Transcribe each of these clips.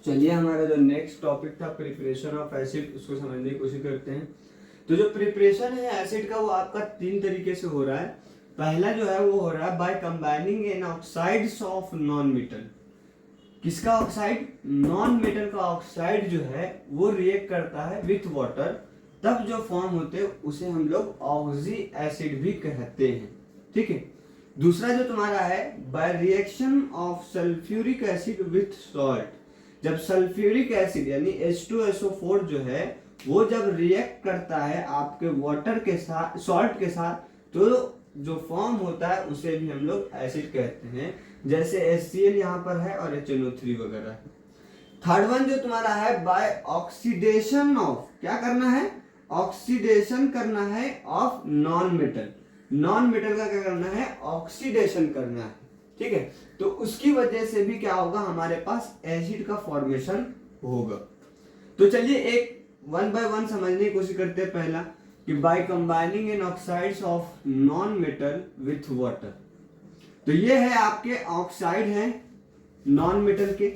चलिए हमारा जो नेक्स्ट टॉपिक था प्रिपरेशन ऑफ एसिड, उसको समझने की कोशिश करते हैं। तो जो प्रिपरेशन है एसिड का वो आपका तीन तरीके से हो रहा है। पहला जो है वो हो रहा है by combining an oxides of non metal. किसका ऑक्साइड? नॉन मेटल का ऑक्साइड जो है वो रिएक्ट करता है विथ वाटर, तब जो फॉर्म होते हैं उसे हम लोग ऑक्सी एसिड भी कहते हैं। ठीक है। दूसरा जो तुम्हारा है by reaction of sulphuric acid with salt. जब सल्फ्यूरिक एसिड यानी H2SO4 जो है वो जब रिएक्ट करता है आपके वाटर के साथ, सॉल्ट के साथ, तो जो फॉर्म होता है उसे भी हम लोग एसिड कहते हैं। जैसे HCl यहाँ पर है और HNO3 वगैरह है। थर्ड वन जो तुम्हारा है बाय ऑक्सीडेशन ऑफ, क्या करना है? ऑक्सीडेशन करना है of non metal. Non metal का क्या करना है? ऑक्सीडेशन करना है। ठीक है। तो उसकी वजह से भी क्या होगा, हमारे पास एसिड का फॉर्मेशन होगा। तो चलिए एक वन बाय वन समझने की कोशिश करते हैं। पहला कि by combining an oxides of non metal with water. तो ये है आपके ऑक्साइड हैं नॉन मेटल के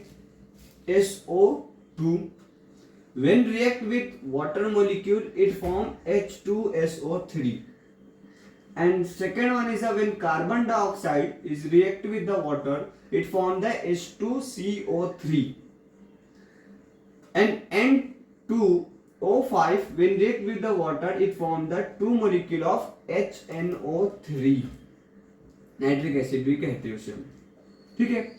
SO2। when react with water molecule it form H2SO3, and second one is when carbon dioxide is react with the water it form the H2CO3, and N2O5 when react with the water it form the two molecule of HNO3, nitric acid भी कहते हैं उसे। ठीक है।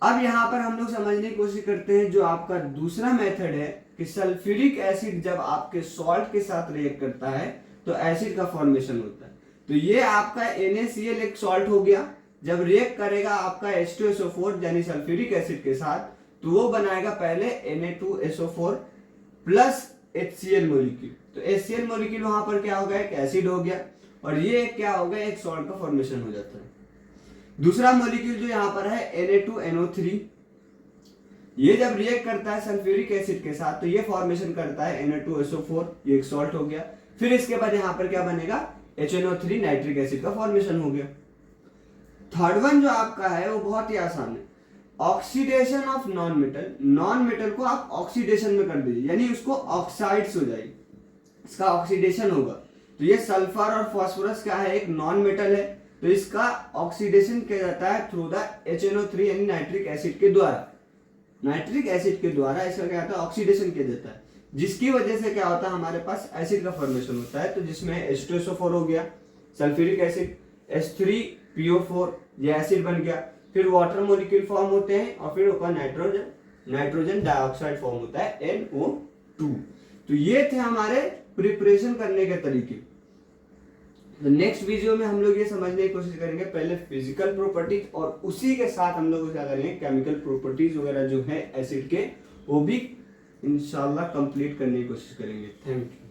अब यहाँ पर हम लोग समझने की कोशिश करते हैं जो आपका दूसरा मेथड है कि सल्फ्यूरिक एसिड जब आपके सॉल्ट के साथ रिएक्ट करता है तो एसिड का फॉर्मेशन होता है। तो ये आपका NaCl एक सॉल्ट हो गया, जब रिएक्ट करेगा आपका H2SO4 यानी सल्फ्यूरिक एसिड के साथ, तो वो बनाएगा पहले Na2SO4 प्लस HCl मोलिक्यूल। तो HCl मोलिक्यूल वहां पर क्या हो गया? एक एसिड हो गया, और ये क्या हो गया? एक सॉल्ट का फॉर्मेशन हो जाता है। दूसरा मॉलिक्यूल जो यहाँ पर है Na2NO3, ये जब रिएक्ट करता है सल्फ्यूरिक एसिड के साथ तो ये फॉर्मेशन करता है Na2SO4, ये एक सॉल्ट हो गया। फिर इसके बाद यहाँ पर क्या बनेगा? HNO3 नाइट्रिक एसिड का फॉर्मेशन हो गया। थर्ड वन जो आपका है वो बहुत ही आसान है, oxidation of non metal. Non metal को आप ऑक्सीडेशन में कर दीजिए, यानी उसको ऑक्साइड्स हो जाएगी, इसका ऑक्सीडेशन होगा। तो ये सल्फर और फास्फोरस क्या है? एक नॉन मेटल है, तो इसका ऑक्सीडेशन किया जाता है थ्रू द HNO3 यानी नाइट्रिक एसिड के द्वारा। नाइट्रिक एसिड के द्वारा इसका क्या होता है? ऑक्सीडेशन किया जाता है, जिसकी वजह से क्या होता है? हमारे पास एसिड का फॉर्मेशन होता है। तो जिसमें H2SO4 हो गया, सल्फ्यूरिक एसिड, H3PO4, ये एसिड बन गया। फिर वाटर मॉलिक्यूल फॉर्म होते हैं और फिर ऊपर नाइट्रोजन डाइऑक्साइड फॉर्म होता है NO2। तो ये थे हमारे प्रिपरेशन करने के तरीके। तो नेक्स्ट वीडियो में हम लोग ये समझने की कोशिश करेंगे पहले फिजिकल प्रॉपर्टीज, और उसी के साथ हम लोग क्या करेंगे केमिकल प्रॉपर्टीज वगैरह जो है एसिड के, वो भी इंशाल्लाह कंप्लीट करने की कोशिश करेंगे। Thank you.